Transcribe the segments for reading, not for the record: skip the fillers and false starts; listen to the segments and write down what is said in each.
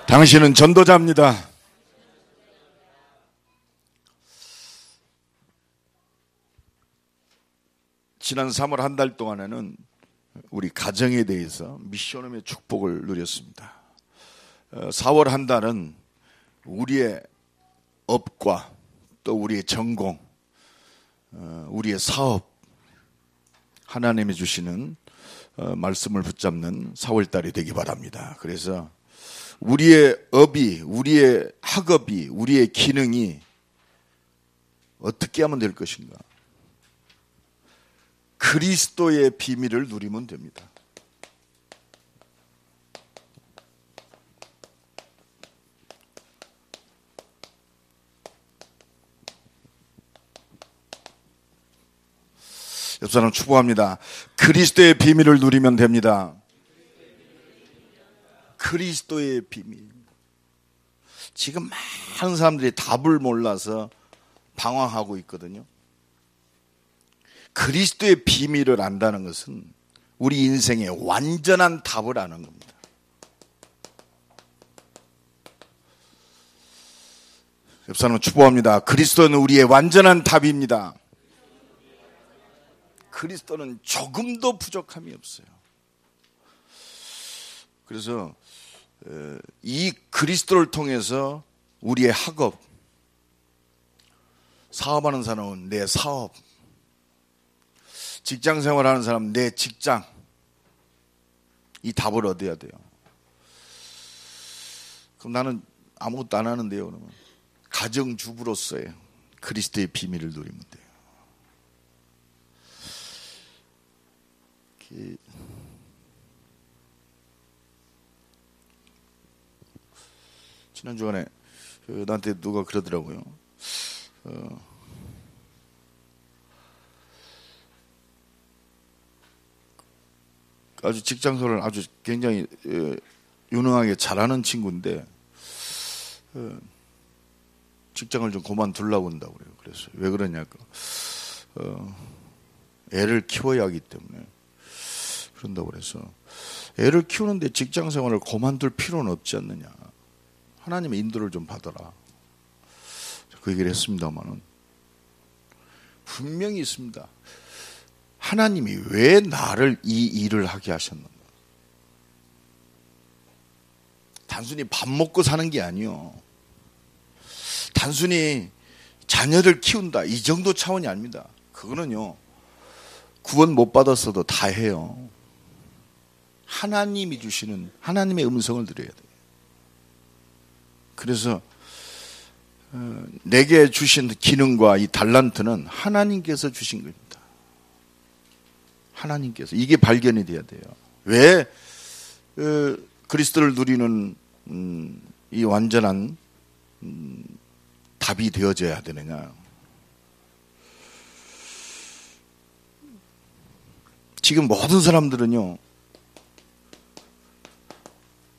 당신은 전도자입니다. 지난 3월 한 달 동안에는 우리 가정에 대해서 미션홈의 축복을 누렸습니다. 4월 한 달은 우리의 업과 또 우리의 전공, 우리의 사업, 하나님이 주시는 말씀을 붙잡는 4월 달이 되기 바랍니다. 그래서 우리의 업이, 우리의 학업이, 우리의 기능이 어떻게 하면 될 것인가? 그리스도의 비밀을 누리면 됩니다. 옆 사람 축복합니다. 그리스도의 비밀을 누리면 됩니다. 그리스도의 비밀. 지금 많은 사람들이 답을 몰라서 방황하고 있거든요. 그리스도의 비밀을 안다는 것은 우리 인생의 완전한 답을 아는 겁니다. 옆 사람은 축복합니다. 그리스도는 우리의 완전한 답입니다. 그리스도는 조금도 부족함이 없어요. 그래서 이 그리스도를 통해서 우리의 학업, 사업하는 사람은 내 사업, 직장생활하는 사람은 내 직장, 이 답을 얻어야 돼요. 그럼 나는 아무것도 안 하는데요. 그러면 가정주부로서의 그리스도의 비밀을 누리면 돼요. 지난 주간에 나한테 누가 그러더라고요. 아주 직장생활을 아주 굉장히 유능하게 잘하는 친구인데 직장을 좀 그만두려고 한다고 그래요. 그래서 왜 그러냐고. 애를 키워야 하기 때문에 그런다고 그래서 애를 키우는데 직장생활을 그만둘 필요는 없지 않느냐. 하나님의 인도를 좀 받아라. 그 얘기를 했습니다만은 분명히 있습니다. 하나님이 왜 나를 이 일을 하게 하셨는가? 단순히 밥 먹고 사는 게 아니요. 단순히 자녀를 키운다 이 정도 차원이 아닙니다. 그거는요. 구원 못 받았어도 다 해요. 하나님이 주시는 하나님의 음성을 들어야 돼요. 그래서 내게 주신 기능과 이 달란트는 하나님께서 주신 겁니다. 하나님께서. 이게 발견이 돼야 돼요. 왜 그리스도를 누리는 이 완전한 답이 되어져야 되느냐. 지금 모든 사람들은요.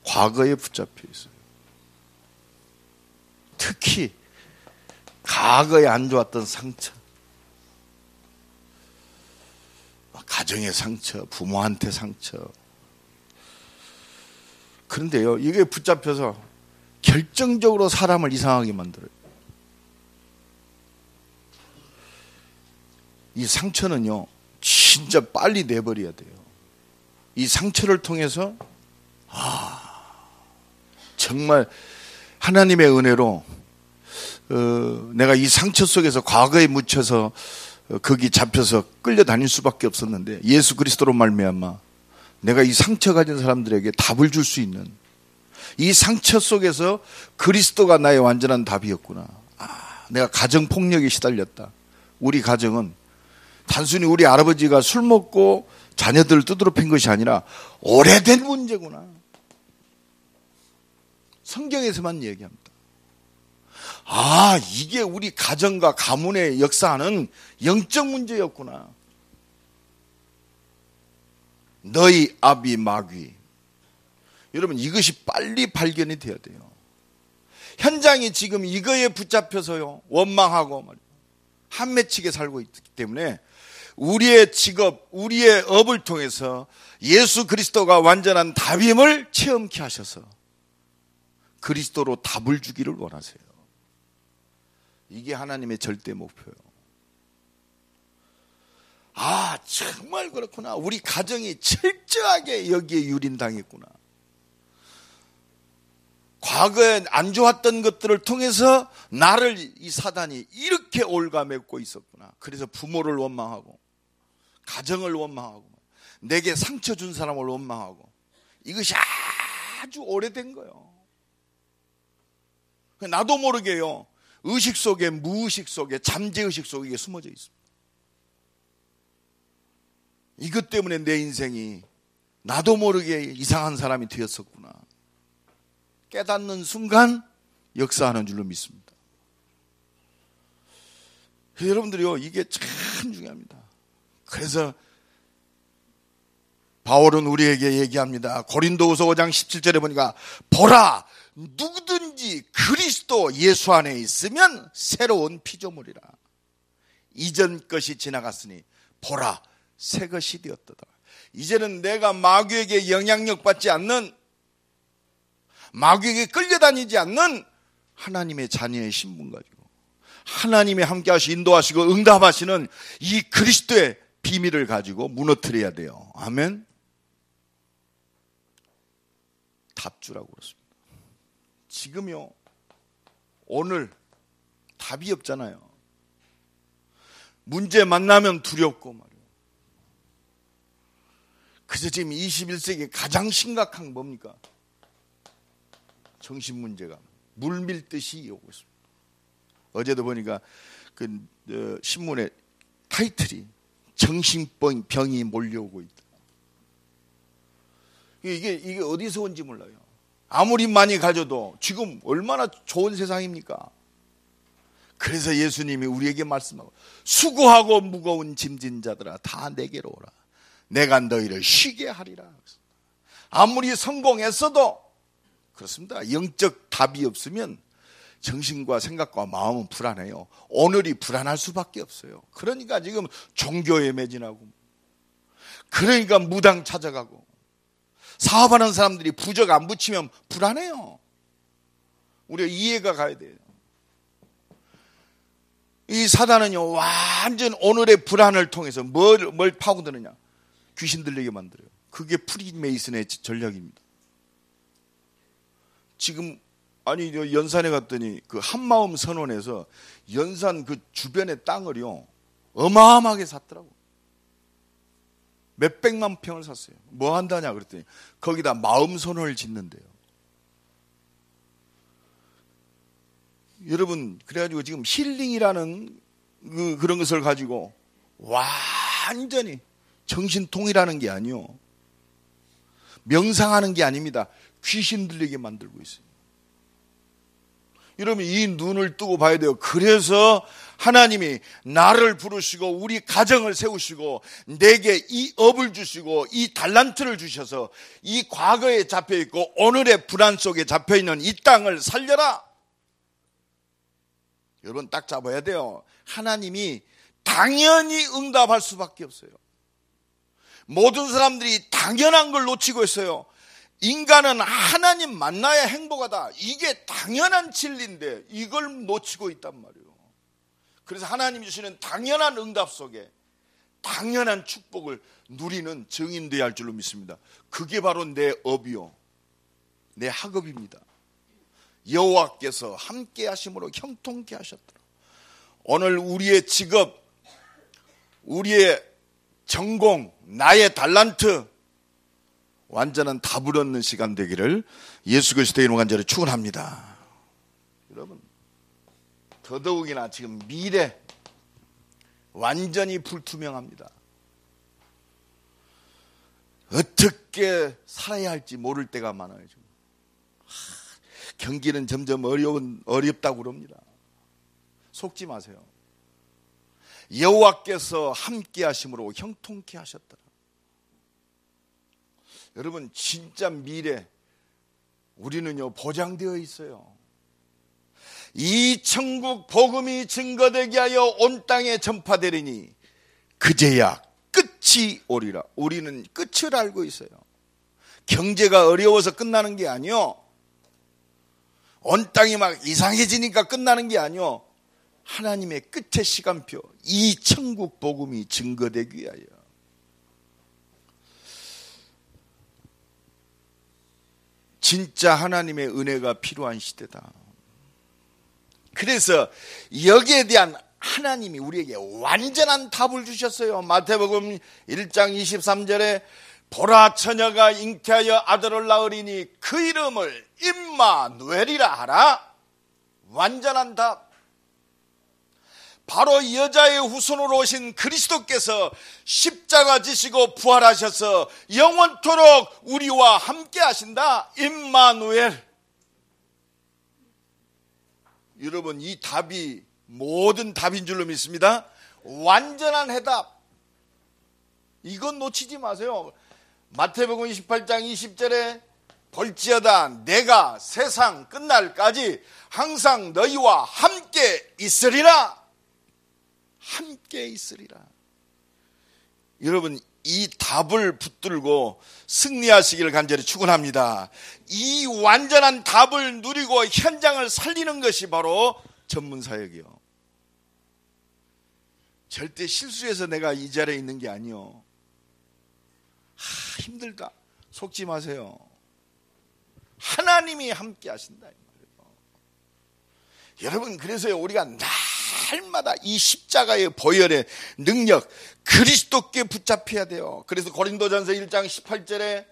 과거에 붙잡혀 있어요. 특히 과거에 안 좋았던 상처, 가정의 상처, 부모한테 상처. 그런데요, 이게 붙잡혀서 결정적으로 사람을 이상하게 만들어요. 이 상처는요, 진짜 빨리 내버려야 돼요. 이 상처를 통해서 정말 하나님의 은혜로 내가 이 상처 속에서 과거에 묻혀서 거기 잡혀서 끌려다닐 수밖에 없었는데 예수 그리스도로 말미암아 내가 이 상처 가진 사람들에게 답을 줄 수 있는 이 상처 속에서 그리스도가 나의 완전한 답이었구나. 내가 가정폭력에 시달렸다. 우리 가정은 단순히 우리 아버지가 술 먹고 자녀들을 두드러 팬 것이 아니라 오래된 문제구나. 성경에서만 얘기합니다. 이게 우리 가정과 가문에 역사하는 영적 문제였구나. 너희 아비 마귀. 여러분, 이것이 빨리 발견이 돼야 돼요. 현장이 지금 이거에 붙잡혀서요, 원망하고 한 맺히게 살고 있기 때문에 우리의 직업, 우리의 업을 통해서 예수 그리스도가 완전한 답임을 체험케 하셔서 그리스도로 답을 주기를 원하세요. 이게 하나님의 절대 목표예요. 아, 정말 그렇구나. 우리 가정이 철저하게 여기에 유린당했구나. 과거에 안 좋았던 것들을 통해서 나를 이 사단이 이렇게 올가매고 있었구나. 그래서 부모를 원망하고, 가정을 원망하고, 내게 상처 준 사람을 원망하고, 이것이 아주 오래된 거예요. 나도 모르게요, 의식 속에, 무의식 속에, 잠재의식 속에 이게 숨어져 있습니다. 이것 때문에 내 인생이 나도 모르게 이상한 사람이 되었었구나. 깨닫는 순간 역사하는 줄로 믿습니다. 여러분들이요, 이게 참 중요합니다. 그래서 바울은 우리에게 얘기합니다. 고린도후서 5장 17절에 보니까, 보라, 누구든지 그리스도 예수 안에 있으면 새로운 피조물이라. 이전 것이 지나갔으니 보라, 새 것이 되었도다. 이제는 내가 마귀에게 영향력 받지 않는, 마귀에게 끌려다니지 않는 하나님의 자녀의 신분 가지고 하나님이 함께 하시고 인도하시고 응답하시는 이 그리스도의 비밀을 가지고 무너뜨려야 돼요. 아멘. 답주라고 그렇습니다. 지금요, 오늘 답이 없잖아요. 문제 만나면 두렵고 말이에요. 그래서 지금 21세기 가장 심각한 게 뭡니까? 정신 문제가 물밀듯이 오고 있습니다. 어제도 보니까 그 신문의 타이틀이 정신병이 몰려오고 있다. 이게 어디서 온지 몰라요. 아무리 많이 가져도 지금 얼마나 좋은 세상입니까? 그래서 예수님이 우리에게 말씀하고, 수고하고 무거운 짐진 자들아 다 내게로 오라. 내가 너희를 쉬게 하리라. 아무리 성공했어도 그렇습니다. 영적 답이 없으면 정신과 생각과 마음은 불안해요. 오늘이 불안할 수밖에 없어요. 그러니까 지금 종교에 매진하고, 그러니까 무당 찾아가고, 사업하는 사람들이 부적 안 붙이면 불안해요. 우리가 이해가 가야 돼요. 이 사단은요, 완전 오늘의 불안을 통해서 뭘 파고드느냐? 귀신 들리게 만들어요. 그게 프리메이슨의 전략입니다. 지금 아니 연산에 갔더니 그 한마음 선원에서 연산 그 주변의 땅을요 어마어마하게 샀더라고. 몇백만 평을 샀어요. 뭐 한다냐 그랬더니 거기다 마음 선원을 짓는데요. 여러분, 그래가지고 지금 힐링이라는 그런 것을 가지고 완전히 정신통일하는 게 아니요, 명상하는 게 아닙니다. 귀신 들리게 만들고 있어요. 여러분, 이 눈을 뜨고 봐야 돼요. 그래서 하나님이 나를 부르시고 우리 가정을 세우시고 내게 이 업을 주시고 이 달란트를 주셔서 이 과거에 잡혀있고 오늘의 불안 속에 잡혀있는 이 땅을 살려라. 여러분, 딱 잡아야 돼요. 하나님이 당연히 응답할 수밖에 없어요. 모든 사람들이 당연한 걸 놓치고 있어요. 인간은 하나님 만나야 행복하다, 이게 당연한 진리인데 이걸 놓치고 있단 말이에요. 그래서 하나님이 주시는 당연한 응답 속에 당연한 축복을 누리는 증인되어야 할 줄로 믿습니다. 그게 바로 내 업이요, 내 학업입니다. 여호와께서 함께 하심으로 형통케 하셨더라. 오늘 우리의 직업, 우리의 전공, 나의 달란트, 완전한 답을 얻는 시간 되기를 예수 그리스도의 이름으로 간절히 축원합니다. 여러분, 더더욱이나 지금 미래 완전히 불투명합니다. 어떻게 살아야 할지 모를 때가 많아요. 지금. 경기는 점점 어렵다고 그럽니다. 속지 마세요. 여호와께서 함께 하심으로 형통케 하셨더라. 여러분, 진짜 미래 우리는요 보장되어 있어요. 이 천국 복음이 증거되게 하여 온 땅에 전파되리니 그제야 끝이 오리라. 우리는 끝을 알고 있어요. 경제가 어려워서 끝나는 게 아니요, 온 땅이 막 이상해지니까 끝나는 게 아니요, 하나님의 끝의 시간표, 이 천국 복음이 증거되기 위하여. 진짜 하나님의 은혜가 필요한 시대다. 그래서 여기에 대한 하나님이 우리에게 완전한 답을 주셨어요. 마태복음 1장 23절에 보라, 처녀가 잉태하여 아들을 낳으리니 그 이름을 임마누엘이라 하라. 완전한 답. 바로 여자의 후손으로 오신 그리스도께서 십자가 지시고 부활하셔서 영원토록 우리와 함께 하신다. 임마누엘. 여러분, 이 답이 모든 답인 줄로 믿습니다. 완전한 해답. 이건 놓치지 마세요. 마태복음 28장 20절에 볼지어다 내가 세상 끝날까지 항상 너희와 함께 있으리라. 함께 있으리라. 여러분, 이 답을 붙들고 승리하시기를 간절히 축원합니다. 이 완전한 답을 누리고 현장을 살리는 것이 바로 전문사역이요. 절대 실수해서 내가 이 자리에 있는 게 아니요. 힘들다, 속지 마세요. 하나님이 함께 하신다 이 말이에요. 여러분, 그래서 우리가 날마다 이 십자가의 보혈의 능력, 그리스도께 붙잡혀야 돼요. 그래서 고린도전서 1장 18절에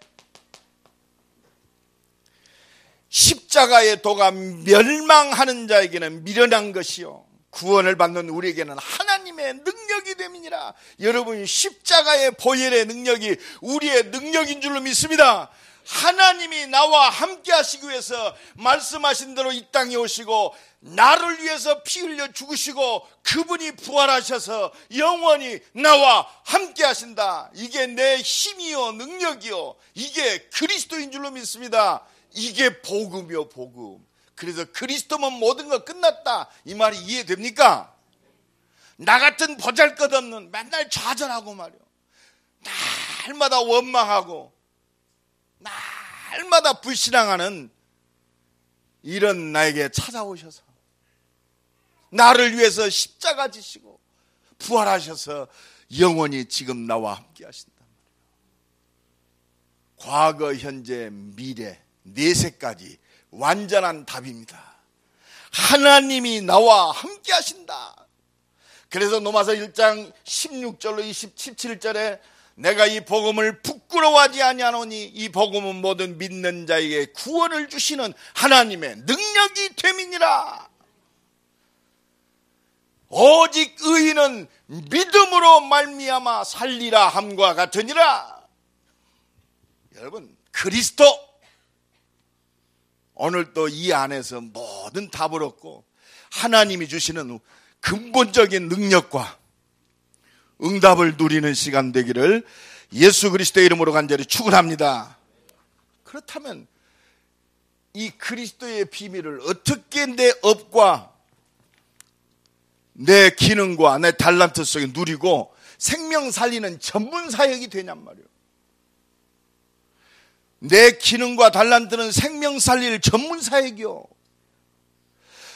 십자가의 도가 멸망하는 자에게는 미련한 것이요 구원을 받는 우리에게는 하나님의 능력이 됨이니라. 여러분, 십자가의 보혈의 능력이 우리의 능력인 줄로 믿습니다. 하나님이 나와 함께 하시기 위해서 말씀하신 대로 이 땅에 오시고 나를 위해서 피 흘려 죽으시고 그분이 부활하셔서 영원히 나와 함께 하신다. 이게 내 힘이요 능력이요, 이게 그리스도인 줄로 믿습니다. 이게 복음이요 복음. 그래서 그리스도면 모든 거 끝났다, 이 말이 이해됩니까? 나 같은 보잘것없는, 맨날 좌절하고 말이요, 날마다 원망하고 날마다 불신앙하는 이런 나에게 찾아오셔서 나를 위해서 십자가 지시고 부활하셔서 영원히 지금 나와 함께 하신단 말이에요. 과거, 현재, 미래, 내세까지 완전한 답입니다. 하나님이 나와 함께 하신다. 그래서 로마서 1장 16절로 17절에 내가 이 복음을 부끄러워하지 아니하노니 이 복음은 모든 믿는 자에게 구원을 주시는 하나님의 능력이 됨이니라. 오직 의인은 믿음으로 말미암아 살리라 함과 같으니라. 여러분, 그리스도, 오늘 또 이 안에서 모든 답을 얻고 하나님이 주시는 근본적인 능력과 응답을 누리는 시간 되기를 예수 그리스도의 이름으로 간절히 축원합니다. 그렇다면 이 그리스도의 비밀을 어떻게 내 업과 내 기능과 내 달란트 속에 누리고 생명 살리는 전문 사역이 되냔 말이에요. 내 기능과 달란트는 생명 살릴 전문 사역이요.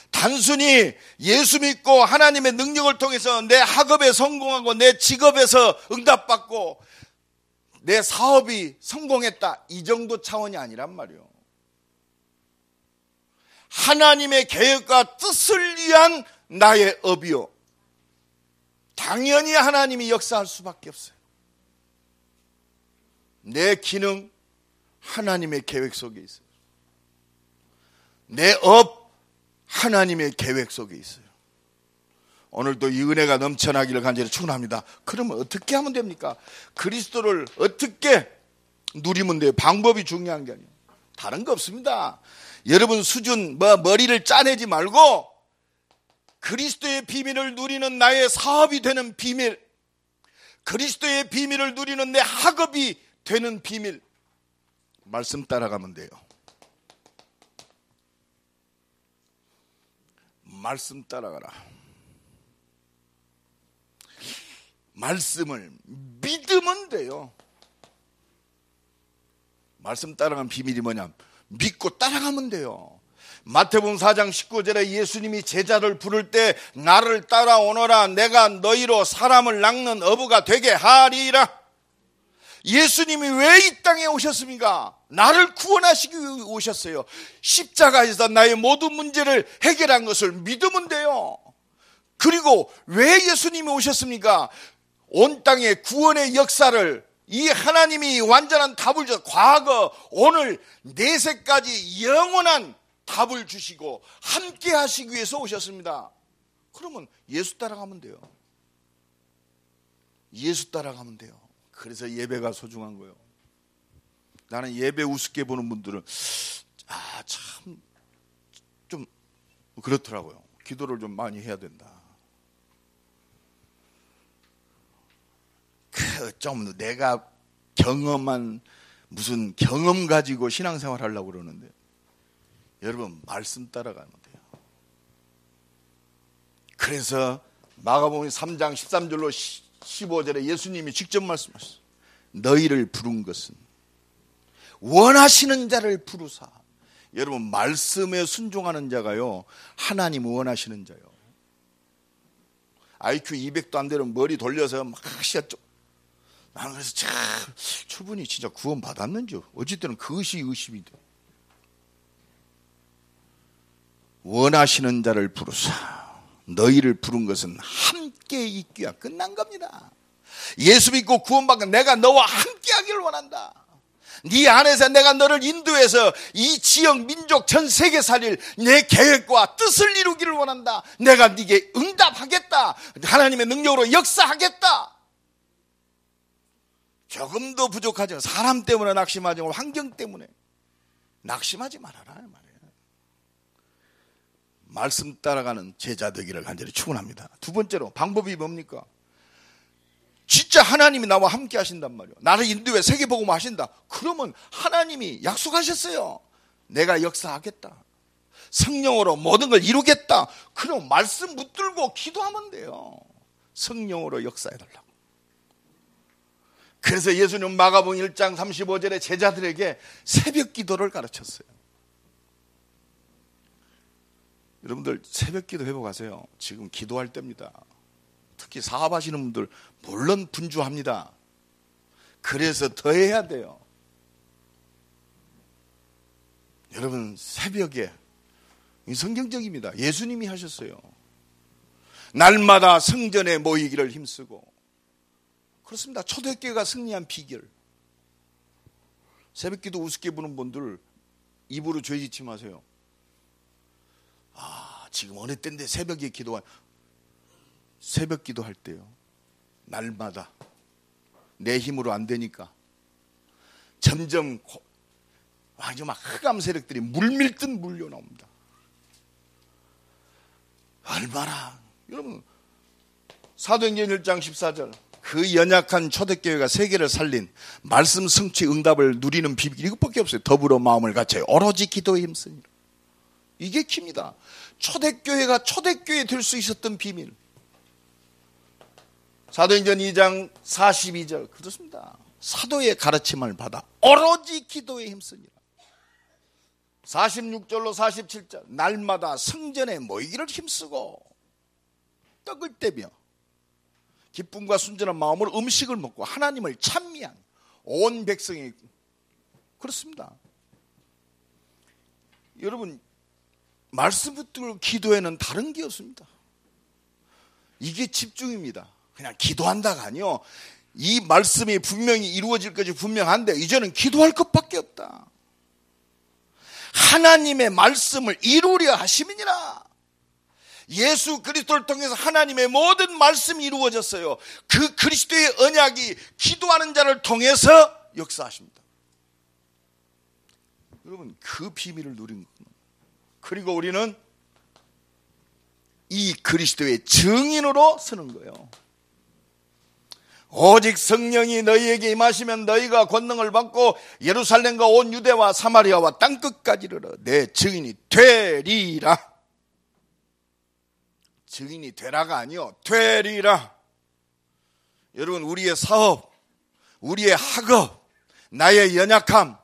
단순히 예수 믿고 하나님의 능력을 통해서 내 학업에 성공하고 내 직업에서 응답받고 내 사업이 성공했다, 이 정도 차원이 아니란 말이에요. 하나님의 계획과 뜻을 위한 나의 업이요, 당연히 하나님이 역사할 수밖에 없어요. 내 기능, 하나님의 계획 속에 있어요. 내 업, 하나님의 계획 속에 있어요. 오늘도 이 은혜가 넘쳐나기를 간절히 축원합니다. 그러면 어떻게 하면 됩니까? 그리스도를 어떻게 누리면 돼요? 방법이 중요한 게 아니에요. 다른 거 없습니다. 여러분 수준, 머리를 짜내지 말고 그리스도의 비밀을 누리는 나의 사업이 되는 비밀, 그리스도의 비밀을 누리는 내 학업이 되는 비밀, 말씀 따라가면 돼요. 말씀 따라가라. 말씀을 믿으면 돼요. 말씀 따라가는 비밀이 뭐냐? 믿고 따라가면 돼요. 마태복음 4장 19절에 예수님이 제자를 부를 때 나를 따라오너라 내가 너희로 사람을 낚는 어부가 되게 하리라. 예수님이 왜 이 땅에 오셨습니까? 나를 구원하시기 위해 오셨어요. 십자가에서 나의 모든 문제를 해결한 것을 믿으면 돼요. 그리고 왜 예수님이 오셨습니까? 온 땅의 구원의 역사를 이 하나님이 완전한 답을 줘 과거, 오늘, 내세까지 영원한 답을 주시고 함께 하시기 위해서 오셨습니다. 그러면 예수 따라가면 돼요. 예수 따라가면 돼요. 그래서 예배가 소중한 거예요. 나는 예배 우습게 보는 분들은 참 좀 그렇더라고요. 기도를 좀 많이 해야 된다. 좀 내가 경험한 무슨 경험 가지고 신앙생활 하려고 그러는데 여러분 말씀 따라가면 돼요. 그래서 마가복음 3장 13절로 15절에 예수님이 직접 말씀하셨어요. 너희를 부른 것은 원하시는 자를 부르사. 여러분 말씀에 순종하는 자가요 하나님 원하시는 자요. IQ 200도 안 되는 머리 돌려서 막 시야쪽. 나는 그래서 참 저분이 진짜 구원 받았는지 어찌 때는 그것이 의심이 돼. 원하시는 자를 부르사. 너희를 부른 것은 함께 있기야 끝난 겁니다. 예수 믿고 구원받고 내가 너와 함께 하기를 원한다. 네 안에서 내가 너를 인도해서 이 지역 민족 전 세계 살릴 내 계획과 뜻을 이루기를 원한다. 내가 네게 응답하겠다. 하나님의 능력으로 역사하겠다. 조금도 부족하죠. 사람 때문에 낙심하지 말고 환경 때문에 낙심하지 말아라 말이에요. 말씀 따라가는 제자 되기를 간절히 축원합니다. 두 번째로 방법이 뭡니까? 진짜 하나님이 나와 함께 하신단 말이에요. 나를 인도해 세계복음 하신다. 그러면 하나님이 약속하셨어요. 내가 역사하겠다. 성령으로 모든 걸 이루겠다. 그럼 말씀 붙들고 기도하면 돼요. 성령으로 역사해달라고. 그래서 예수님 마가복음 1장 35절에 제자들에게 새벽 기도를 가르쳤어요. 여러분들 새벽 기도 회복하세요. 지금 기도할 때입니다. 특히 사업하시는 분들 물론 분주합니다. 그래서 더 해야 돼요. 여러분 새벽에 성경적입니다. 예수님이 하셨어요. 날마다 성전에 모이기를 힘쓰고. 그렇습니다. 초대교회가 승리한 비결. 새벽기도 우습게 보는 분들 입으로 죄짓지 마세요. 지금 어느 때인데 새벽에 새벽 기도할 때요. 날마다 내 힘으로 안 되니까 점점 아주 막 흑암 세력들이 물밀듯 물려 나옵니다. 얼마나 여러분 사도행전 1장 14절 그 연약한 초대교회가 세계를 살린 말씀 성취 응답을 누리는 비밀 이것밖에 없어요. 더불어 마음을 같이 오로지 기도에 힘쓰니라. 이게 킵니다. 초대교회가 초대교회 될 수 있었던 비밀. 사도행전 2장 42절 그렇습니다. 사도의 가르침을 받아 오로지 기도에 힘쓰니라. 46절로 47절 날마다 성전에 모이기를 힘쓰고 떡을 떼며 기쁨과 순전한 마음으로 음식을 먹고 하나님을 찬미한 온 백성이 그렇습니다. 여러분 말씀 붙들고 기도에는 다른 게 없습니다. 이게 집중입니다. 그냥 기도한다가 아니요. 이 말씀이 분명히 이루어질 것이 분명한데 이제는 기도할 것밖에 없다. 하나님의 말씀을 이루려 하심이니라. 예수 그리스도를 통해서 하나님의 모든 말씀이 이루어졌어요. 그 그리스도의 언약이 기도하는 자를 통해서 역사하십니다. 여러분 그 비밀을 누린 겁니다. 그리고 우리는 이 그리스도의 증인으로 서는 거예요. 오직 성령이 너희에게 임하시면 너희가 권능을 받고 예루살렘과 온 유대와 사마리아와 땅끝까지 이르러 내 증인이 되리라. 증인이 되라가 아니요 되리라. 여러분 우리의 사업, 우리의 학업, 나의 연약함,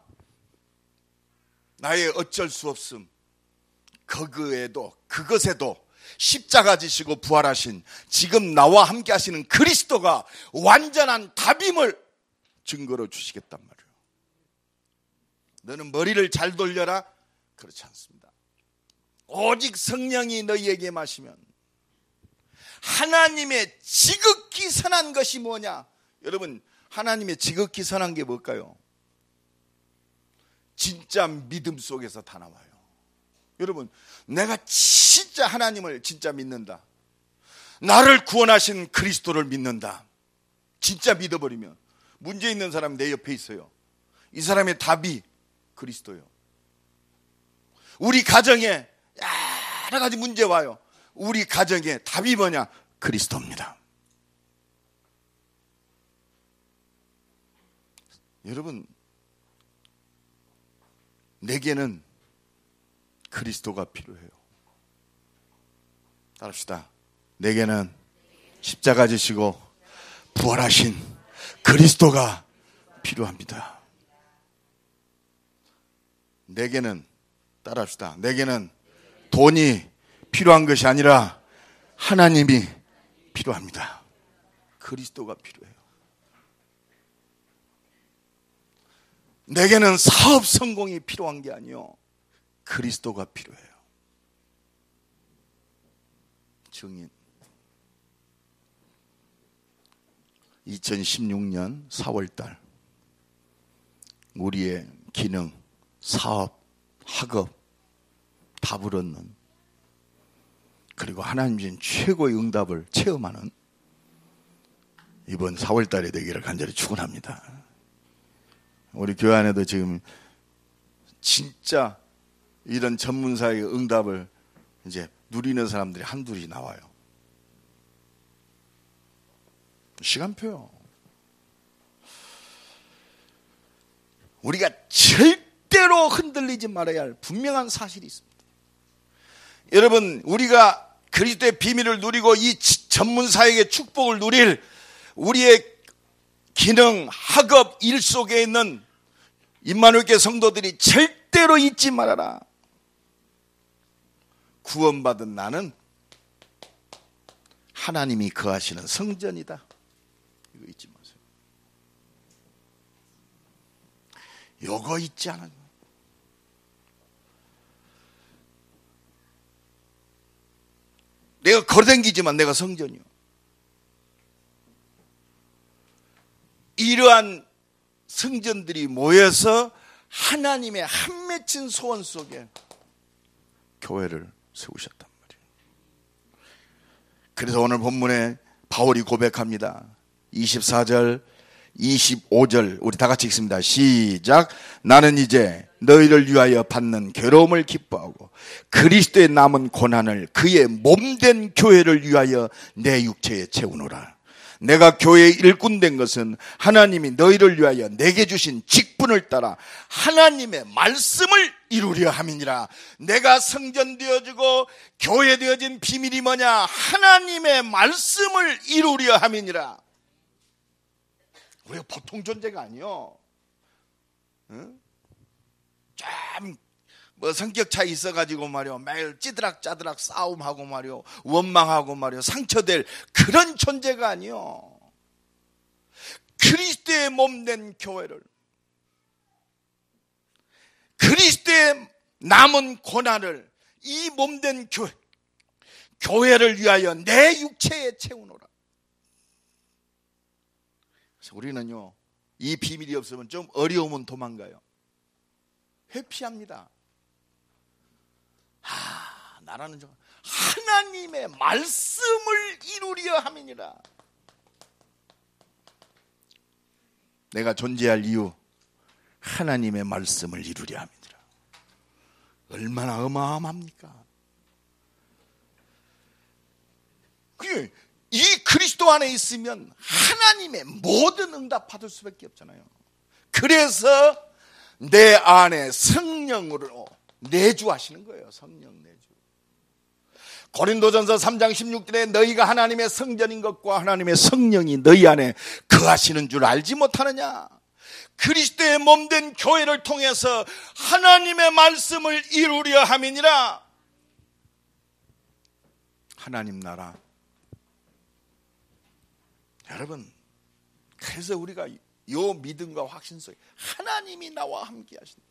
나의 어쩔 수 없음 그것에도 십자가 지시고 부활하신 지금 나와 함께 하시는 그리스도가 완전한 답임을 증거로 주시겠단 말이에요. 너는 머리를 잘 돌려라? 그렇지 않습니다. 오직 성령이 너희에게 마시면 하나님의 지극히 선한 것이 뭐냐? 여러분, 하나님의 지극히 선한 게 뭘까요? 진짜 믿음 속에서 다 나와요. 여러분, 내가 진짜 하나님을 진짜 믿는다, 나를 구원하신 그리스도를 믿는다, 진짜 믿어버리면 문제 있는 사람이 내 옆에 있어요. 이 사람의 답이 그리스도예요. 우리 가정에 여러 가지 문제 와요. 우리 가정의 답이 뭐냐? 그리스도입니다. 여러분, 내게는 그리스도가 필요해요. 따라합시다. 내게는 십자가 지시고 부활하신 그리스도가 필요합니다. 내게는, 따라합시다. 내게는 돈이 필요한 것이 아니라 하나님이 필요합니다. 그리스도가 필요해요. 내게는 사업 성공이 필요한 게 아니요, 그리스도가 필요해요. 증인, 2016년 4월달 우리의 기능, 사업, 학업 답을 얻는, 그리고 하나님 주신 최고의 응답을 체험하는 이번 4월달에 되기를 간절히 축원합니다. 우리 교회 안에도 지금 진짜 이런 전문사의 응답을 이제 누리는 사람들이 한둘이 나와요. 시간표요. 우리가 절대로 흔들리지 말아야 할 분명한 사실이 있습니다. 여러분, 우리가 그리스도의 비밀을 누리고 이 전문사역의 축복을 누릴 우리의 기능, 학업, 일 속에 있는 임마누엘교회 성도들이 절대로 잊지 말아라. 구원받은 나는 하나님이 거하시는 성전이다. 이거 잊지 마세요. 요거 잊지 않아요. 내가 걸어다니지만 내가 성전이요. 이러한 성전들이 모여서 하나님의 한 맺힌 소원 속에 교회를 세우셨단 말이에요. 그래서 오늘 본문에 바울이 고백합니다. 24절, 25절 우리 다 같이 읽습니다. 시작. 나는 이제 너희를 위하여 받는 괴로움을 기뻐하고 그리스도의 남은 고난을 그의 몸된 교회를 위하여 내 육체에 채우노라. 내가 교회의 일꾼 된 것은 하나님이 너희를 위하여 내게 주신 직분을 따라 하나님의 말씀을 이루려 함이니라. 내가 성전 되어지고 교회 되어진 비밀이 뭐냐? 하나님의 말씀을 이루려 함이니라. 우리가 보통 존재가 아니요. 응? 좀 뭐 성격 차이 있어가지고 말이요, 매일 찌드락짜드락 싸움하고 말이요, 원망하고 말이요, 상처될 그런 존재가 아니요. 그리스도의 몸된 교회를, 그리스도의 남은 고난을 이 몸된 교회를 위하여 내 육체에 채우노라. 그래서 우리는요, 이 비밀이 없으면 좀 어려우면 도망가요. 회피합니다. 나라는 하나님의 말씀을 이루려 함이니라. 내가 존재할 이유, 하나님의 말씀을 이루려 함이니라. 얼마나 어마어마합니까? 이 그리스도 안에 있으면 하나님의 모든 응답 받을 수밖에 없잖아요. 그래서 내 안에 성령으로 내주하시는 거예요. 성령 내주. 고린도전서 3장 16절에 너희가 하나님의 성전인 것과 하나님의 성령이 너희 안에 거하시는 줄 알지 못하느냐. 그리스도의 몸된 교회를 통해서 하나님의 말씀을 이루려 함이니라. 하나님 나라. 여러분, 그래서 우리가 요 믿음과 확신 속에 하나님이 나와 함께 하신다.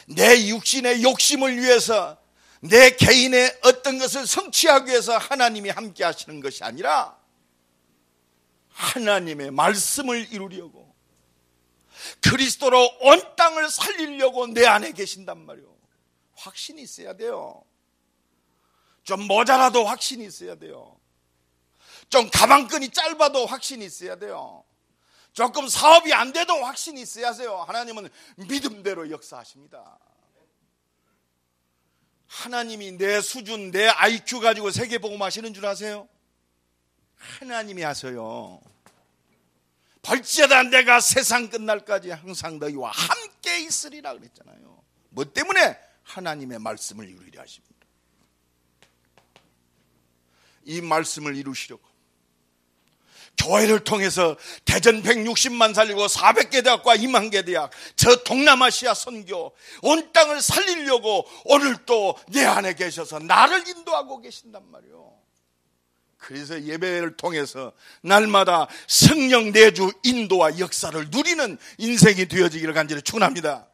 내 육신의 욕심을 위해서, 내 개인의 어떤 것을 성취하기 위해서 하나님이 함께 하시는 것이 아니라 하나님의 말씀을 이루려고, 그리스도로 온 땅을 살리려고 내 안에 계신단 말이에요. 확신이 있어야 돼요. 좀 모자라도 확신이 있어야 돼요. 좀 가방끈이 짧아도 확신이 있어야 돼요. 조금 사업이 안 돼도 확신이 있어야 해요. 하나님은 믿음대로 역사하십니다. 하나님이 내 수준, 내 IQ 가지고 세계복음 하시는 줄 아세요? 하나님이 하세요. 벌지어다 내가 세상 끝날까지 항상 너희와 함께 있으리라 그랬잖아요. 뭐 때문에? 하나님의 말씀을 이루리라 하십니다. 이 말씀을 이루시려고 교회를 통해서 대전 160만 살리고 400개 대학과 2만 개 대학, 저 동남아시아 선교, 온 땅을 살리려고 오늘도 내 안에 계셔서 나를 인도하고 계신단 말이에요. 그래서 예배를 통해서 날마다 성령 내주 인도와 역사를 누리는 인생이 되어지기를 간절히 축원합니다.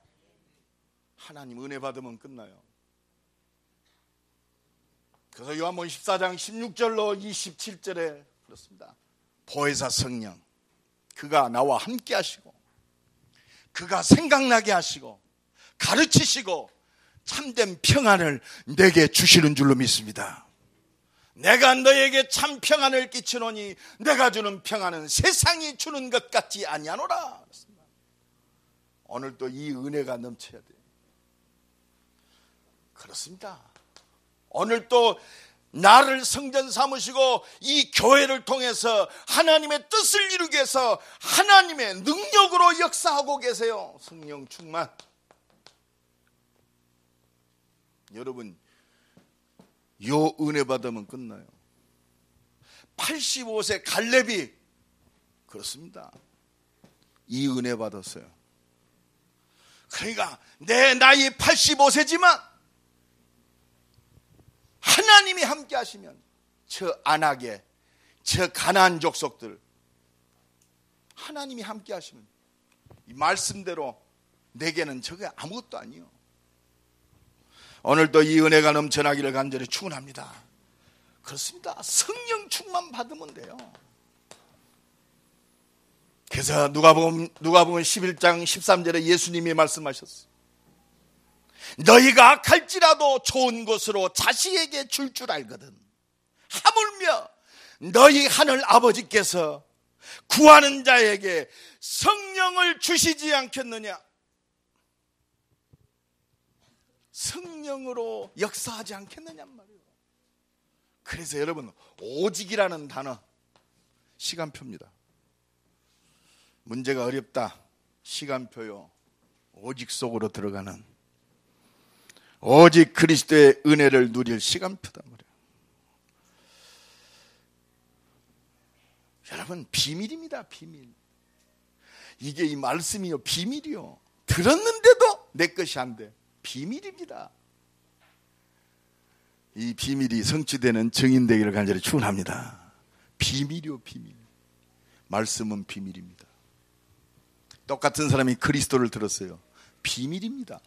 하나님 은혜 받으면 끝나요. 그래서 요한복음 14장 16절로 27절에 그렇습니다. 보혜사 성령, 그가 나와 함께 하시고, 그가 생각나게 하시고, 가르치시고, 참된 평안을 내게 주시는 줄로 믿습니다. 내가 너에게 참 평안을 끼치노니 내가 주는 평안은 세상이 주는 것 같지 아니하노라. 그렇습니다. 오늘도 이 은혜가 넘쳐야 돼요. 그렇습니다. 오늘도 나를 성전 삼으시고 이 교회를 통해서 하나님의 뜻을 이루기 위해서 하나님의 능력으로 역사하고 계세요. 성령 충만. 여러분, 요 은혜 받으면 끝나요. 85세 갈렙이 그렇습니다. 이 은혜 받았어요. 그러니까 내 나이 85세지만 하나님이 함께 하시면 저 안악에, 저 가나안 족속들 하나님이 함께 하시면 이 말씀대로 내게는 저게 아무것도 아니요. 오늘도 이 은혜가 넘쳐나기를 간절히 축원합니다. 그렇습니다. 성령 충만 받으면 돼요. 그래서 누가복음 11장 13절에 예수님이 말씀하셨어요. 너희가 갈지라도 좋은 곳으로 자식에게 줄 줄 알거든 하물며 너희 하늘 아버지께서 구하는 자에게 성령을 주시지 않겠느냐. 성령으로 역사하지 않겠느냐 말이에요. 그래서 여러분, 오직이라는 단어 시간표입니다. 문제가 어렵다, 시간표요. 오직 속으로 들어가는, 오직 그리스도의 은혜를 누릴 시간표단 말이에요. 여러분, 비밀입니다. 비밀. 이게 이 말씀이요, 비밀이요. 들었는데도 내 것이 안 돼. 비밀입니다. 이 비밀이 성취되는 증인되기를 간절히 축원합니다. 비밀이요, 비밀. 말씀은 비밀입니다. 똑같은 사람이 그리스도를 들었어요. 비밀입니다.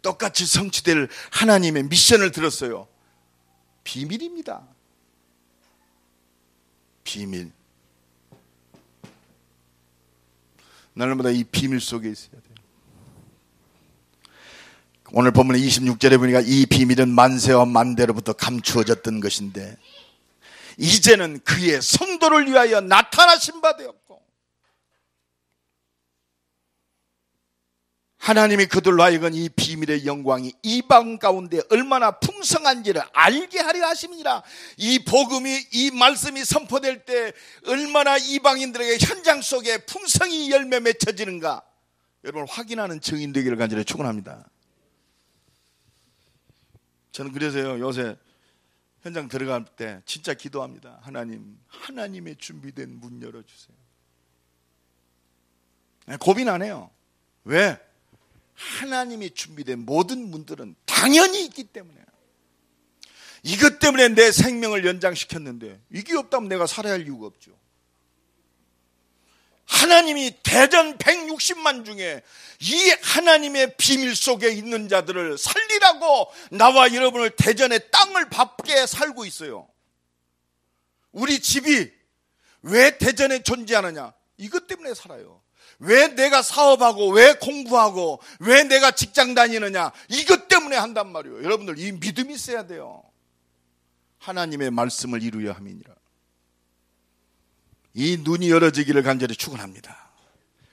똑같이 성취될 하나님의 미션을 들었어요. 비밀입니다. 비밀. 날마다 이 비밀 속에 있어야 돼요. 오늘 본문의 26절에 보니까 이 비밀은 만세와 만대로부터 감추어졌던 것인데 이제는 그의 성도를 위하여 나타나신 바 되었고, 하나님이 그들로 하여금 이 비밀의 영광이 이방 가운데 얼마나 풍성한지를 알게 하려 하심이니라. 이 복음이, 이 말씀이 선포될 때 얼마나 이방인들에게 현장 속에 풍성이 열매 맺혀지는가, 여러분 확인하는 증인 되기를 간절히 축원합니다. 저는 그래서요, 요새 현장 들어갈 때 진짜 기도합니다. 하나님, 하나님의 준비된 문 열어주세요. 고민 안 해요. 왜? 하나님이 준비된 모든 문들은 당연히 있기 때문에. 이것 때문에 내 생명을 연장시켰는데 이게 없다면 내가 살아야 할 이유가 없죠. 하나님이 대전 160만 중에 이 하나님의 비밀 속에 있는 자들을 살리라고 나와 여러분을 대전의 땅을 밟게 살고 있어요. 우리 집이 왜 대전에 존재하느냐? 이것 때문에 살아요. 왜 내가 사업하고 왜 공부하고 왜 내가 직장 다니느냐? 이것 때문에 한단 말이에요. 여러분들 이 믿음이 있어야 돼요. 하나님의 말씀을 이루려 함이니라. 이 눈이 열어지기를 간절히 축원합니다.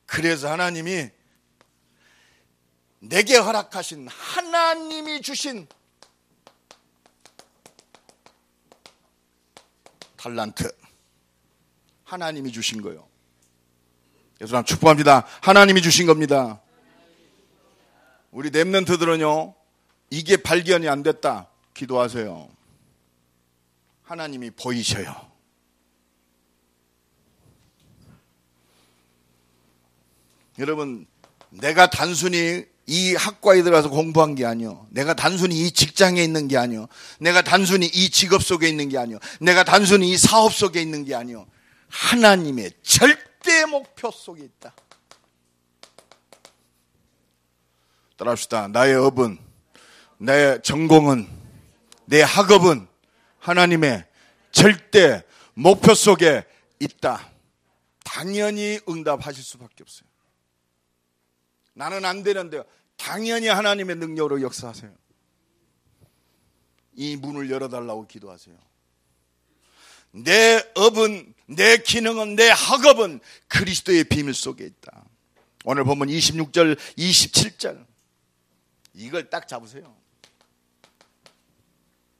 그래서 하나님이 내게 허락하신, 하나님이 주신 달란트, 하나님이 주신 거예요. 그래서 축복합니다. 하나님이 주신 겁니다. 우리 렘넌트들은요, 이게 발견이 안 됐다 기도하세요. 하나님이 보이셔요. 여러분, 내가 단순히 이 학과에 들어가서 공부한 게 아니요, 내가 단순히 이 직장에 있는 게 아니요, 내가 단순히 이 직업 속에 있는 게 아니요, 내가 단순히 이 사업 속에 있는 게 아니요, 하나님의 절대 목표 속에 있다. 따라합시다. 나의 업은, 내 전공은, 내 학업은 하나님의 절대 목표 속에 있다. 당연히 응답하실 수밖에 없어요. 나는 안 되는데요. 당연히 하나님의 능력으로 역사하세요. 이 문을 열어달라고 기도하세요. 내 업은, 내 기능은, 내 학업은 그리스도의 비밀 속에 있다. 오늘 보면 26절, 27절 이걸 딱 잡으세요.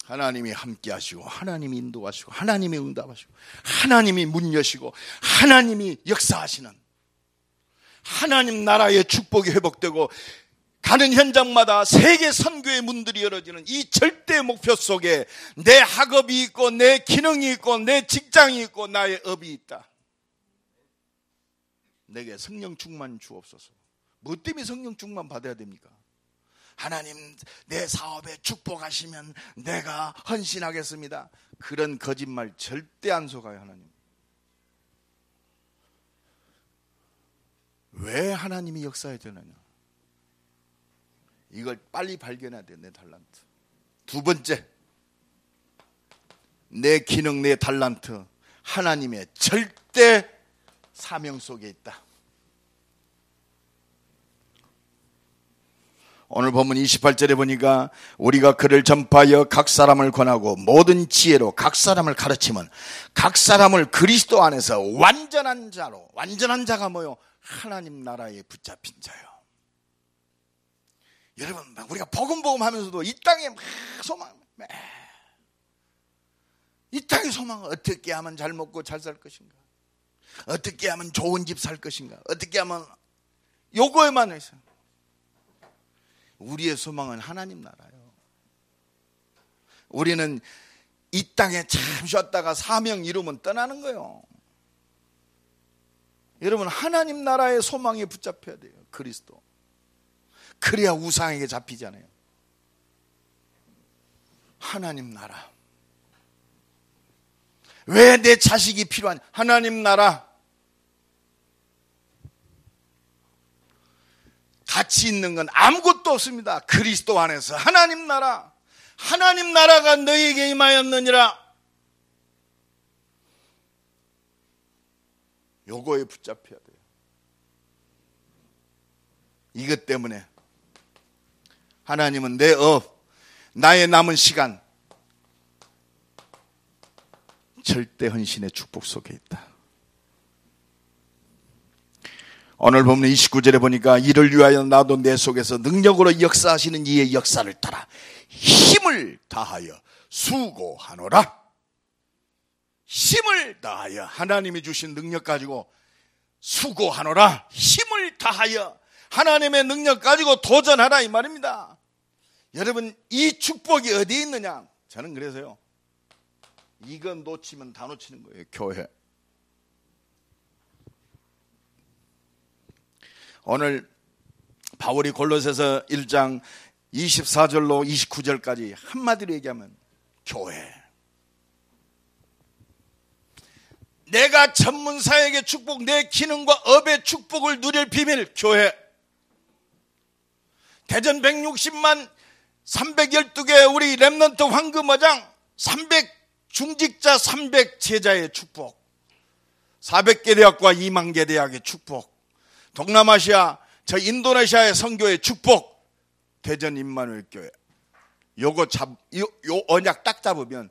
하나님이 함께 하시고, 하나님이 인도하시고, 하나님이 응답하시고, 하나님이 문 여시고, 하나님이 역사하시는 하나님 나라의 축복이 회복되고, 가는 현장마다 세계 선교의 문들이 열어지는 이 절대 목표 속에 내 학업이 있고, 내 기능이 있고, 내 직장이 있고, 나의 업이 있다. 내게 성령 충만 주옵소서. 뭐 때문에 성령 충만 받아야 됩니까? 하나님 내 사업에 축복하시면 내가 헌신하겠습니다. 그런 거짓말 절대 안 속아요. 하나님 왜 하나님이 역사해야 되느냐? 이걸 빨리 발견해야 돼요. 내 달란트. 두 번째, 내 기능, 내 달란트 하나님의 절대 사명 속에 있다. 오늘 본문 28절에 보니까 우리가 그를 전파하여 각 사람을 권하고 모든 지혜로 각 사람을 가르치면 각 사람을 그리스도 안에서 완전한 자로, 완전한 자가 뭐요? 하나님 나라에 붙잡힌 자요. 여러분, 우리가 복음 하면서도 이 땅에 막 소망, 이 땅의 소망은 어떻게 하면 잘 먹고 잘 살 것인가? 어떻게 하면 좋은 집 살 것인가? 어떻게 하면 요거에만 해서. 우리의 소망은 하나님 나라예요. 우리는 이 땅에 참 쉬었다가 사명 이루면 떠나는 거예요. 여러분, 하나님 나라의 소망에 붙잡혀야 돼요. 그리스도. 그래야 우상에게 잡히잖아요. 하나님 나라. 왜 내 자식이 필요한 하나님 나라. 가치 있는 건 아무것도 없습니다. 그리스도 안에서 하나님 나라. 하나님 나라가 너희에게 임하였느니라. 요거에 붙잡혀야 돼요. 이것 때문에 하나님은 내 업, 나의 남은 시간 절대 헌신의 축복 속에 있다. 오늘 보면 29절에 보니까 이를 위하여 나도 내 속에서 능력으로 역사하시는 이의 역사를 따라 힘을 다하여 수고하노라. 힘을 다하여 하나님이 주신 능력 가지고 수고하노라. 힘을 다하여 하나님의 능력 가지고 도전하라 이 말입니다. 여러분, 이 축복이 어디에 있느냐? 저는 그래서요, 이건 놓치면 다 놓치는 거예요. 교회. 오늘 바울이 골로새서 1장 24절로 29절까지 한마디로 얘기하면 교회. 내가 전문사에게 축복, 내 기능과 업의 축복을 누릴 비밀, 교회. 대전 160만 312개 우리 렘넌트 황금어장 300 중직자 300 제자의 축복, 400개 대학과 2만 개 대학의 축복, 동남아시아 저 인도네시아의 선교의 축복, 대전 임마누엘 교회. 요 언약 딱 잡으면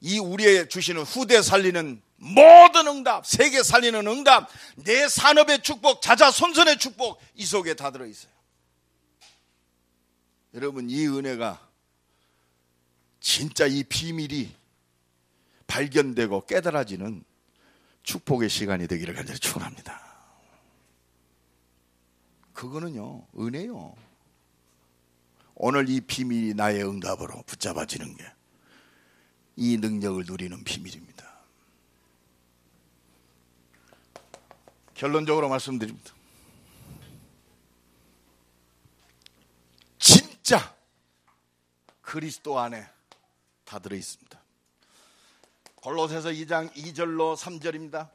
이 우리의 주시는 후대 살리는 모든 응답, 세계 살리는 응답, 내 산업의 축복, 자자손손의 축복 이 속에 다 들어있어요. 여러분, 이 은혜가 진짜 이 비밀이 발견되고 깨달아지는 축복의 시간이 되기를 간절히 축원합니다. 그거는요, 은혜요. 오늘 이 비밀이 나의 응답으로 붙잡아지는 게 이 능력을 누리는 비밀입니다. 결론적으로 말씀드립니다. 진짜 그리스도 안에 다 들어있습니다. 골로새서 2장 2절로 3절입니다.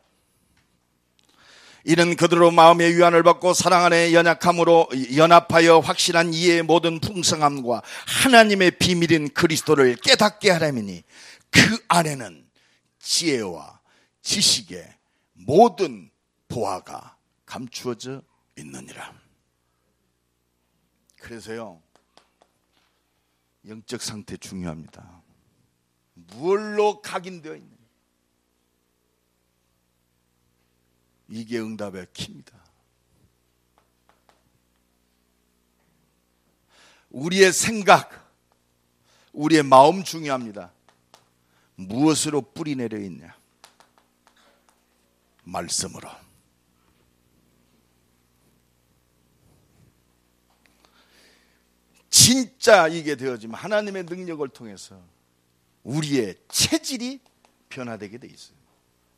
이는 그들로 마음의 위안을 받고 사랑 안에 연합하여 확실한 이해의 모든 풍성함과 하나님의 비밀인 그리스도를 깨닫게 하려니 그 안에는 지혜와 지식의 모든 보화가 감추어져 있느니라. 그래서요, 영적 상태 중요합니다. 무엇로 각인되어 있느냐, 이게 응답의 키입니다. 우리의 생각, 우리의 마음 중요합니다. 무엇으로 뿌리 내려 있냐? 말씀으로. 진짜 이게 되어지면 하나님의 능력을 통해서 우리의 체질이 변화되게 돼 있어요.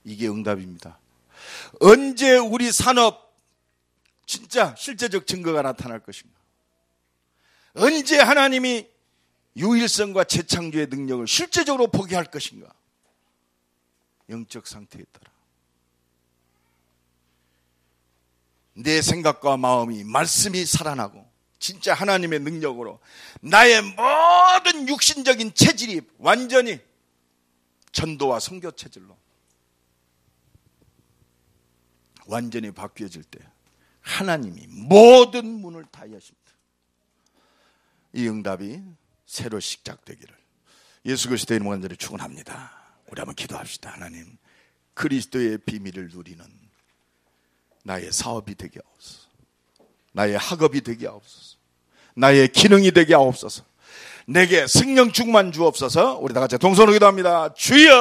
이게 응답입니다. 언제 우리 산업 진짜 실제적 증거가 나타날 것인가? 언제 하나님이 유일성과 재창조의 능력을 실제적으로 보게 할 것인가? 영적 상태에 따라 내 생각과 마음이 말씀이 살아나고 진짜 하나님의 능력으로 나의 모든 육신적인 체질이 완전히 전도와 선교 체질로 완전히 바뀌어질 때 하나님이 모든 문을 다 여십니다. 이 응답이 새로 시작되기를 예수 그리스도의 이름으로 간절히 축원합니다. 우리 한번 기도합시다. 하나님, 그리스도의 비밀을 누리는 나의 사업이 되게 하옵소서. 나의 학업이 되게 하옵소서. 나의 기능이 되게 하옵소서. 내게 성령 충만 주옵소서. 우리 다 같이 동서로 기도합니다. 주여.